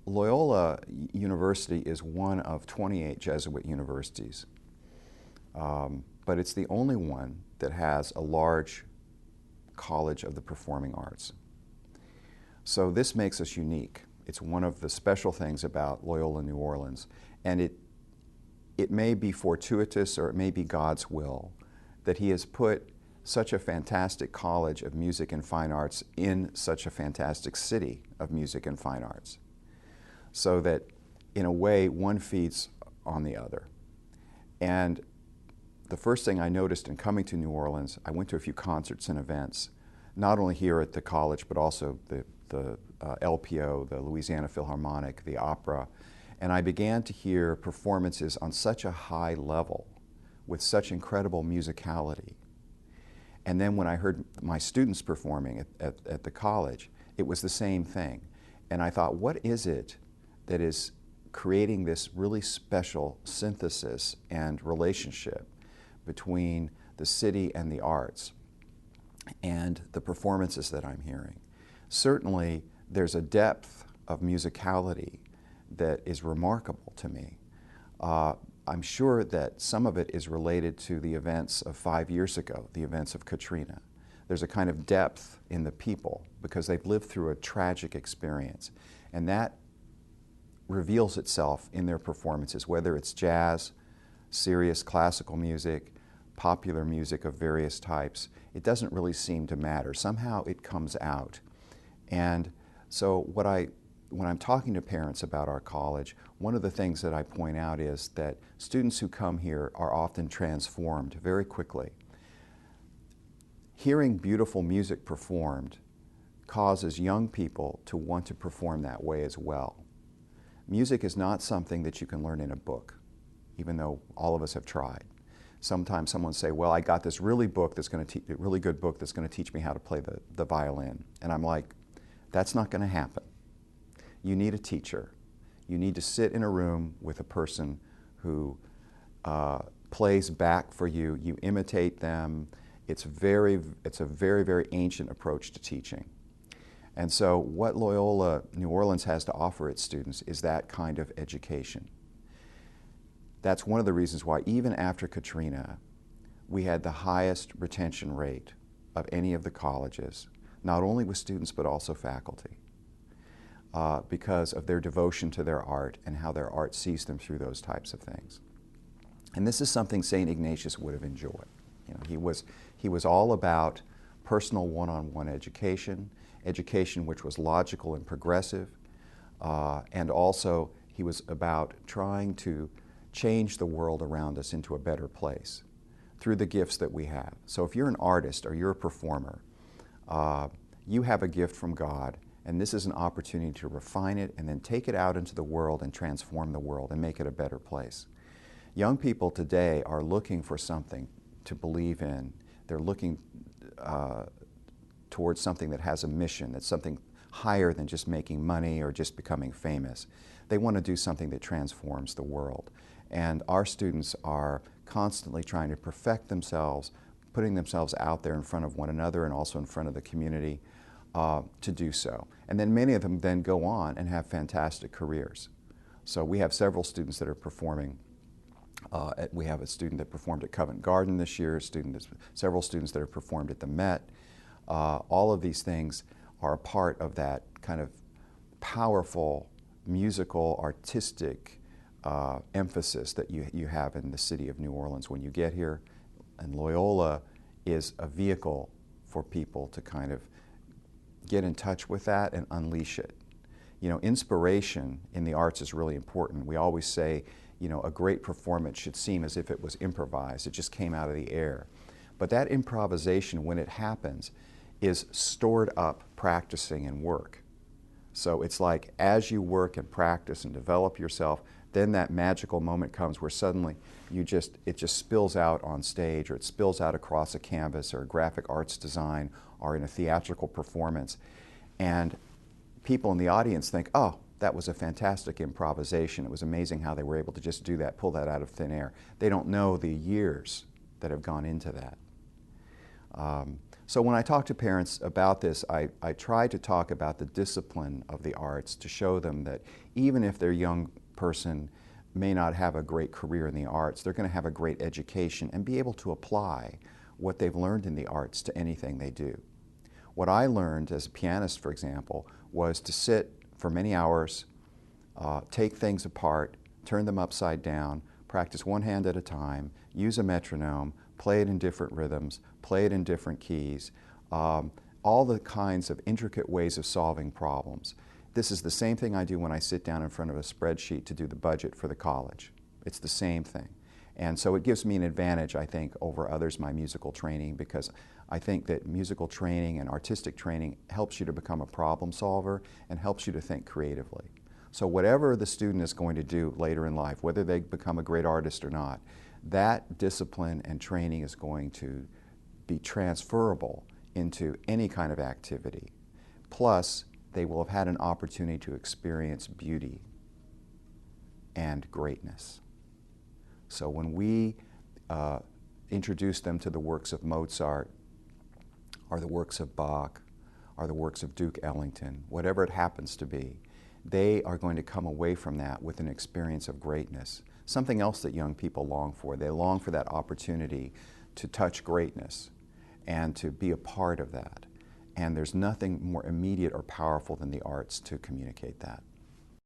Loyola University is one of 28 Jesuit universities, but it's the only one that has a large college of the performing arts. So this makes us unique. It's one of the special things about Loyola New Orleans, and it may be fortuitous or it may be God's will that He has put such a fantastic college of music and fine arts in such a fantastic city of music and fine arts, so that in a way one feeds on the other. And the first thing I noticed in coming to New Orleans, I went to a few concerts and events, not only here at the college, but also the LPO, the Louisiana Philharmonic, the opera, and I began to hear performances on such a high level with such incredible musicality. And then when I heard my students performing at the college, it was the same thing. And I thought, what is it that is creating this really special synthesis and relationship between the city and the arts and the performances that I'm hearing? Certainly, there's a depth of musicality that is remarkable to me. I'm sure that some of it is related to the events of 5 years ago, the events of Katrina. There's a kind of depth in the people because they've lived through a tragic experience, and that reveals itself in their performances, whether it's jazz, serious classical music, popular music of various types. It doesn't really seem to matter. Somehow it comes out. And so when I'm talking to parents about our college, one of the things that I point out is that students who come here are often transformed very quickly. Hearing beautiful music performed causes young people to want to perform that way as well. Music is not something that you can learn in a book, even though all of us have tried. Sometimes someone say, well, I got this really good book that's going to teach me how to play the violin. And I'm like, that's not going to happen. You need a teacher. You need to sit in a room with a person who plays back for you. You imitate them. It's a very, very ancient approach to teaching. And so what Loyola New Orleans has to offer its students is that kind of education. That's one of the reasons why even after Katrina, we had the highest retention rate of any of the colleges, not only with students but also faculty, because of their devotion to their art and how their art sees them through those types of things. And this is something St. Ignatius would have enjoyed. You know, he was all about personal one-on-one education, education which was logical and progressive, and also he was about trying to change the world around us into a better place through the gifts that we have. So if you're an artist or you're a performer, you have a gift from God, and this is an opportunity to refine it and then take it out into the world and transform the world and make it a better place. Young people today are looking for something to believe in. They're looking towards something that has a mission, that's something higher than just making money or just becoming famous. They want to do something that transforms the world. And our students are constantly trying to perfect themselves, putting themselves out there in front of one another and also in front of the community to do so. And then many of them then go on and have fantastic careers. So we have several students that are performing. We have a student that performed at Covent Garden this year, several students that have performed at the Met. All of these things are a part of that kind of powerful, musical, artistic emphasis that you have in the city of New Orleans when you get here. And Loyola is a vehicle for people to kind of get in touch with that and unleash it. You know, inspiration in the arts is really important. We always say, you know, a great performance should seem as if it was improvised. It just came out of the air. But that improvisation, when it happens, is stored up practicing and work. So it's like as you work and practice and develop yourself, then that magical moment comes where suddenly it just spills out on stage, or it spills out across a canvas or a graphic arts design or in a theatrical performance. And people in the audience think, oh, that was a fantastic improvisation. It was amazing how they were able to just do that, pull that out of thin air. They don't know the years that have gone into that. So when I talk to parents about this, I try to talk about the discipline of the arts to show them that even if their young person may not have a great career in the arts, they're going to have a great education and be able to apply what they've learned in the arts to anything they do. What I learned as a pianist, for example, was to sit for many hours, take things apart, turn them upside down, practice one hand at a time, use a metronome, play it in different rhythms, play it in different keys, all the kinds of intricate ways of solving problems. This is the same thing I do when I sit down in front of a spreadsheet to do the budget for the college. It's the same thing. And so it gives me an advantage, I think, over others, my musical training, because I think that musical training and artistic training helps you to become a problem solver and helps you to think creatively. So whatever the student is going to do later in life, whether they become a great artist or not, that discipline and training is going to be transferable into any kind of activity. Plus, they will have had an opportunity to experience beauty and greatness. So when we introduce them to the works of Mozart, or the works of Bach, or the works of Duke Ellington, whatever it happens to be, they are going to come away from that with an experience of greatness. Something else that young people long for. They long for that opportunity to touch greatness and to be a part of that. And there's nothing more immediate or powerful than the arts to communicate that.